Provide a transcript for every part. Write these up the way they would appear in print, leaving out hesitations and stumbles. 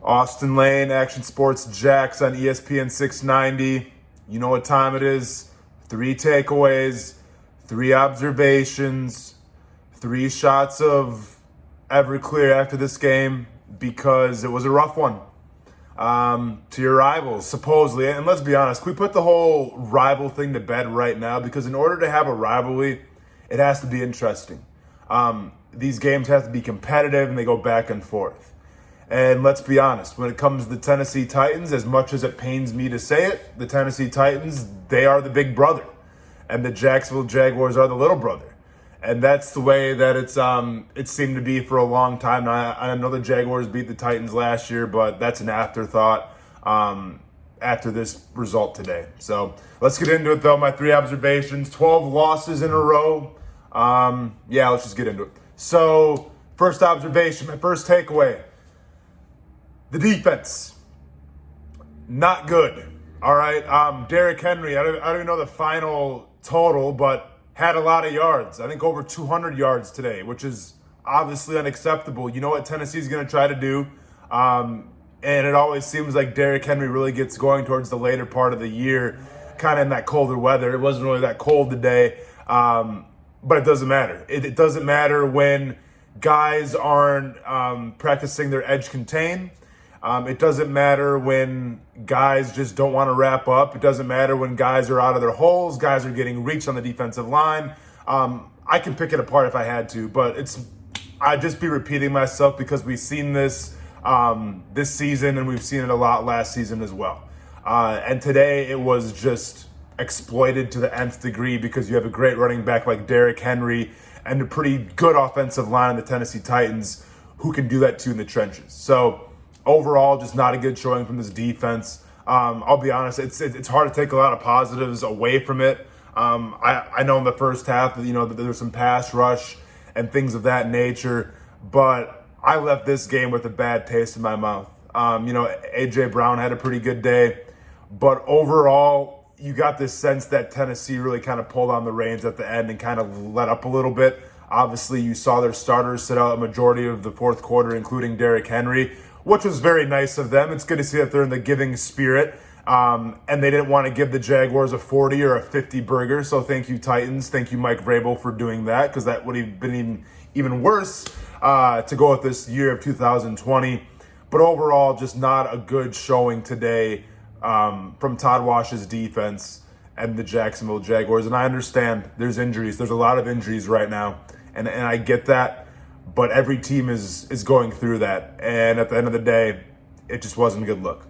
Austen Lane, Action Sports Jags on ESPN 690. You know what time it is. 3 takeaways, 3 observations, 3 shots of Everclear after this game because it was a rough one to your rivals, supposedly. And let's be honest, we put the whole rival thing to bed right now because in order to have a rivalry, it has to be interesting. These games have to be competitive and they go back and forth. And let's be honest, when it comes to the Tennessee Titans, as much as it pains me to say it, the Tennessee Titans, they are the big brother. And the Jacksonville Jaguars are the little brother. And that's the way that it seemed to be for a long time. Now, I know the Jaguars beat the Titans last year, but that's an afterthought after this result today. So let's get into it, though. My 3 observations, 12 losses in a row. Let's just get into it. So first observation, my first takeaway. The defense, not good. All right, Derrick Henry, I don't even know the final total, but had a lot of yards. I think over 200 yards today, which is obviously unacceptable. You know what Tennessee's going to try to do, and it always seems like Derrick Henry really gets going towards the later part of the year, kind of in that colder weather. It wasn't really that cold today, but it doesn't matter. It doesn't matter when guys aren't practicing their edge contain. It doesn't matter when guys just don't want to wrap up. It doesn't matter when guys are out of their holes, guys are getting reached on the defensive line. I can pick it apart if I had to, but I'd just be repeating myself because we've seen this this season and we've seen it a lot last season as well. And today it was just exploited to the nth degree because you have a great running back like Derrick Henry and a pretty good offensive line in the Tennessee Titans who can do that too in the trenches. So overall, just not a good showing from this defense. I'll be honest, it's hard to take a lot of positives away from it. I know in the first half, that there was some pass rush and things of that nature, but I left this game with a bad taste in my mouth. A.J. Brown had a pretty good day, but overall, you got this sense that Tennessee really kind of pulled on the reins at the end and kind of let up a little bit. Obviously, you saw their starters sit out a majority of the fourth quarter, including Derrick Henry, which was very nice of them. It's good to see that they're in the giving spirit. And they didn't want to give the Jaguars a 40 or a 50 burger. So thank you, Titans. Thank you, Mike Vrabel, for doing that, because that would have been even worse to go with this year of 2020. But overall, just not a good showing today from Todd Wash's defense and the Jacksonville Jaguars. And I understand there's injuries. There's a lot of injuries right now. And I get that. But every team is going through that. And at the end of the day, it just wasn't a good look.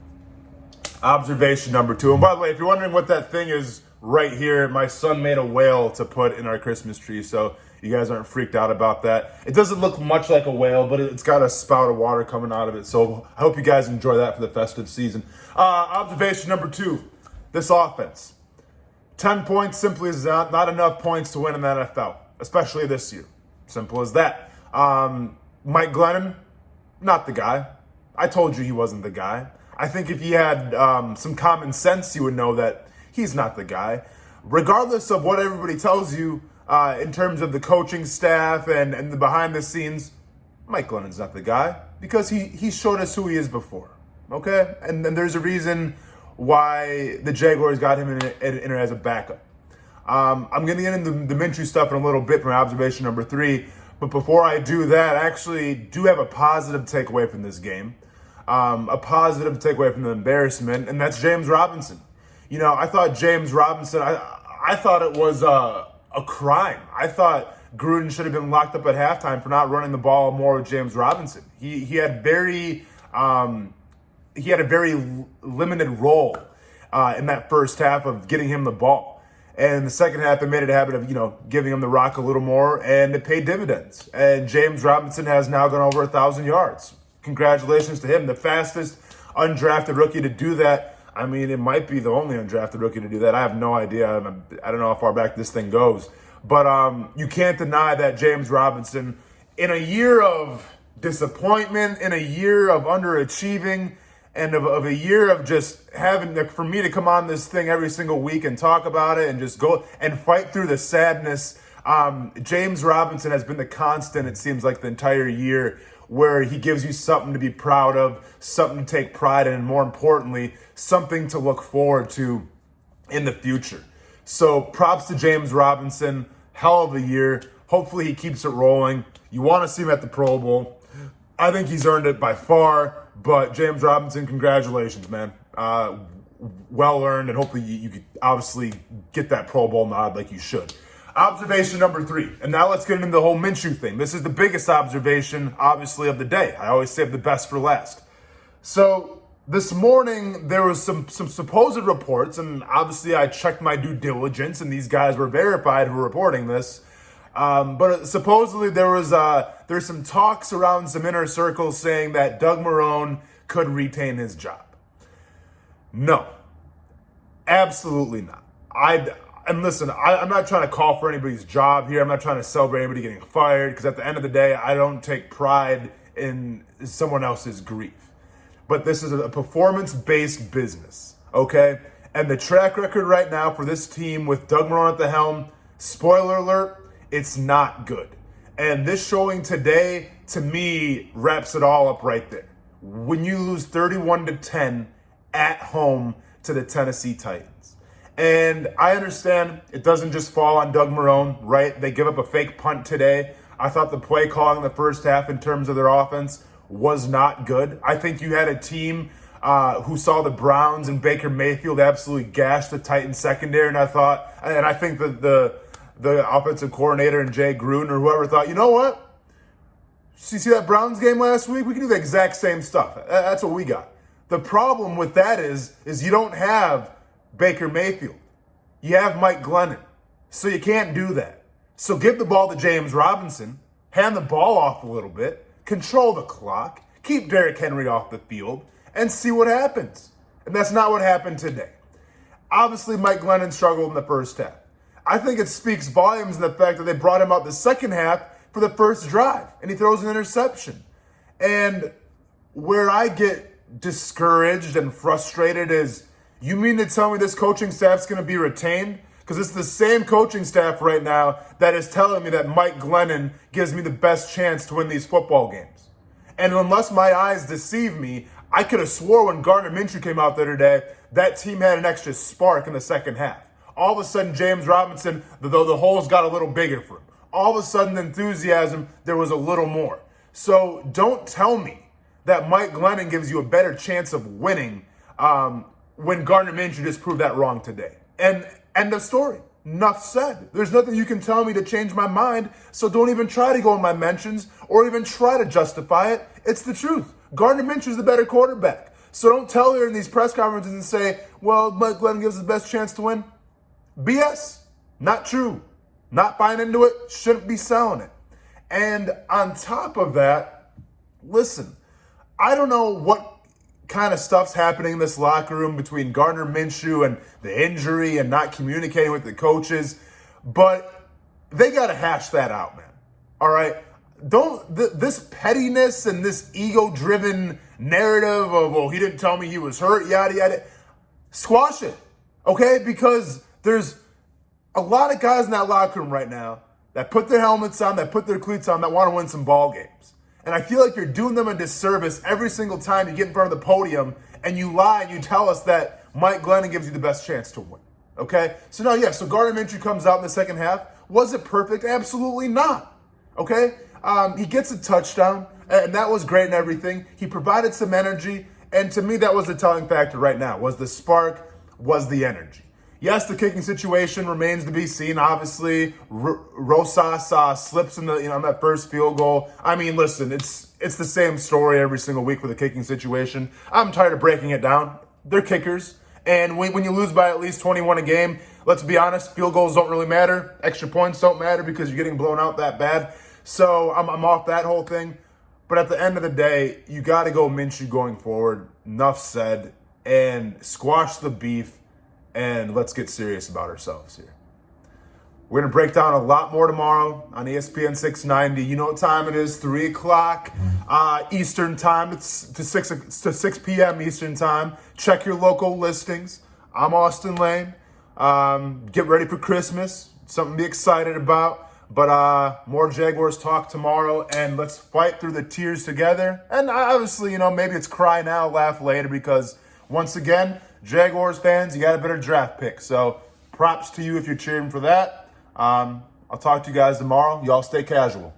Observation number 2. And by the way, if you're wondering what that thing is right here, my son made a whale to put in our Christmas tree. So you guys aren't freaked out about that. It doesn't look much like a whale, but it's got a spout of water coming out of it. So I hope you guys enjoy that for the festive season. Observation number 2. This offense. 10 points simply is not enough points to win in the NFL, especially this year. Simple as that. Mike Glennon, not the guy. I told you he wasn't the guy. I think if he had some common sense, you would know that he's not the guy. Regardless of what everybody tells you in terms of the coaching staff and the behind the scenes, Mike Glennon's not the guy because he showed us who he is before. Okay? And there's a reason why the Jaguars got him in as a backup. I'm going to get into the Minshew stuff in a little bit from observation number 3. But before I do that, I actually do have a positive takeaway from this game. A positive takeaway from the embarrassment, and that's James Robinson. I thought James Robinson, I thought it was a crime. I thought Gruden should have been locked up at halftime for not running the ball more with James Robinson. He had a very limited role in that first half of getting him the ball. And in the second half, they made it a habit of, giving him the rock a little more, and it paid dividends. And James Robinson has now gone over 1,000 yards. Congratulations to him. The fastest undrafted rookie to do that. I mean, it might be the only undrafted rookie to do that. I have no idea. I don't know how far back this thing goes. But you can't deny that James Robinson, in a year of disappointment, in a year of underachieving, and of a year of just having, for me to come on this thing every single week and talk about it and just go and fight through the sadness, James Robinson has been the constant, it seems like, the entire year where he gives you something to be proud of, something to take pride in, and more importantly, something to look forward to in the future. So props to James Robinson. Hell of a year. Hopefully he keeps it rolling. You want to see him at the Pro Bowl. I think he's earned it by far, but James Robinson, congratulations, man. Well earned, and hopefully you could obviously get that Pro Bowl nod like you should. Observation number 3, and now let's get into the whole Minshew thing. This is the biggest observation, obviously, of the day. I always save the best for last. So this morning, there was some supposed reports, and obviously I checked my due diligence, and these guys were verified who were reporting this. But supposedly there's some talks around some inner circles saying that Doug Marrone could retain his job. No, absolutely not. And listen, I'm not trying to call for anybody's job here. I'm not trying to celebrate anybody getting fired, because at the end of the day, I don't take pride in someone else's grief. But this is a performance-based business, okay? And the track record right now for this team with Doug Marrone at the helm, spoiler alert, it's not good. And this showing today, to me, wraps it all up right there. When you lose 31-10 at home to the Tennessee Titans. And I understand it doesn't just fall on Doug Marrone, right? They give up a fake punt today. I thought the play calling in the first half in terms of their offense was not good. I think you had a team who saw the Browns and Baker Mayfield absolutely gash the Titans secondary, and I think that the offensive coordinator and Jay Gruden or whoever thought, you know what? You see that Browns game last week? We can do the exact same stuff. That's what we got. The problem with that is you don't have Baker Mayfield. You have Mike Glennon. So you can't do that. So give the ball to James Robinson, hand the ball off a little bit, control the clock, keep Derrick Henry off the field, and see what happens. And that's not what happened today. Obviously, Mike Glennon struggled in the first half. I think it speaks volumes in the fact that they brought him out the second half for the first drive, and he throws an interception. And where I get discouraged and frustrated is, you mean to tell me this coaching staff's going to be retained? Because it's the same coaching staff right now that is telling me that Mike Glennon gives me the best chance to win these football games. And unless my eyes deceive me, I could have swore when Gardner Minshew came out there today, that team had an extra spark in the second half. All of a sudden, James Robinson, though the holes got a little bigger for him. All of a sudden, the enthusiasm, there was a little more. So don't tell me that Mike Glennon gives you a better chance of winning when Gardner Minshew just proved that wrong today. And end of story. Enough said. There's nothing you can tell me to change my mind, so don't even try to go in my mentions or even try to justify it. It's the truth. Gardner Minshew's the better quarterback. So don't tell her in these press conferences and say, well, Mike Glennon gives us the best chance to win. BS. Not true. Not buying into it. Shouldn't be selling it. And on top of that, listen, I don't know what kind of stuff's happening in this locker room between Gardner Minshew and the injury and not communicating with the coaches, but they got to hash that out, man. All right? This pettiness and this ego-driven narrative of, well, he didn't tell me he was hurt, yada, yada, squash it, okay? Because there's a lot of guys in that locker room right now that put their helmets on, that put their cleats on, that want to win some ball games. And I feel like you're doing them a disservice every single time you get in front of the podium and you lie and you tell us that Mike Glennon gives you the best chance to win. Okay? So so Gardner Minshew comes out in the second half. Was it perfect? Absolutely not. Okay? He gets a touchdown, and that was great and everything. He provided some energy, and to me that was the telling factor right now. Was the spark, was the energy. Yes, the kicking situation remains to be seen. Obviously, Rosas slips in on that first field goal. I mean, listen, it's the same story every single week with the kicking situation. I'm tired of breaking it down. They're kickers, and when you lose by at least 21 a game, let's be honest, field goals don't really matter. Extra points don't matter because you're getting blown out that bad. So I'm off that whole thing. But at the end of the day, you got to go Minshew going forward. Enough said, and squash the beef. And let's get serious about ourselves here. We're going to break down a lot more tomorrow on ESPN 690. You know what time it is, 3 o'clock Eastern time. It's to 6 p.m. Eastern time. Check your local listings. I'm Austen Lane. Get ready for Christmas. Something to be excited about. But more Jaguars talk tomorrow, and let's fight through the tears together. And obviously, maybe it's cry now, laugh later, because once again, Jaguars fans, you got a better draft pick. So props to you if you're cheering for that. I'll talk to you guys tomorrow. Y'all stay casual.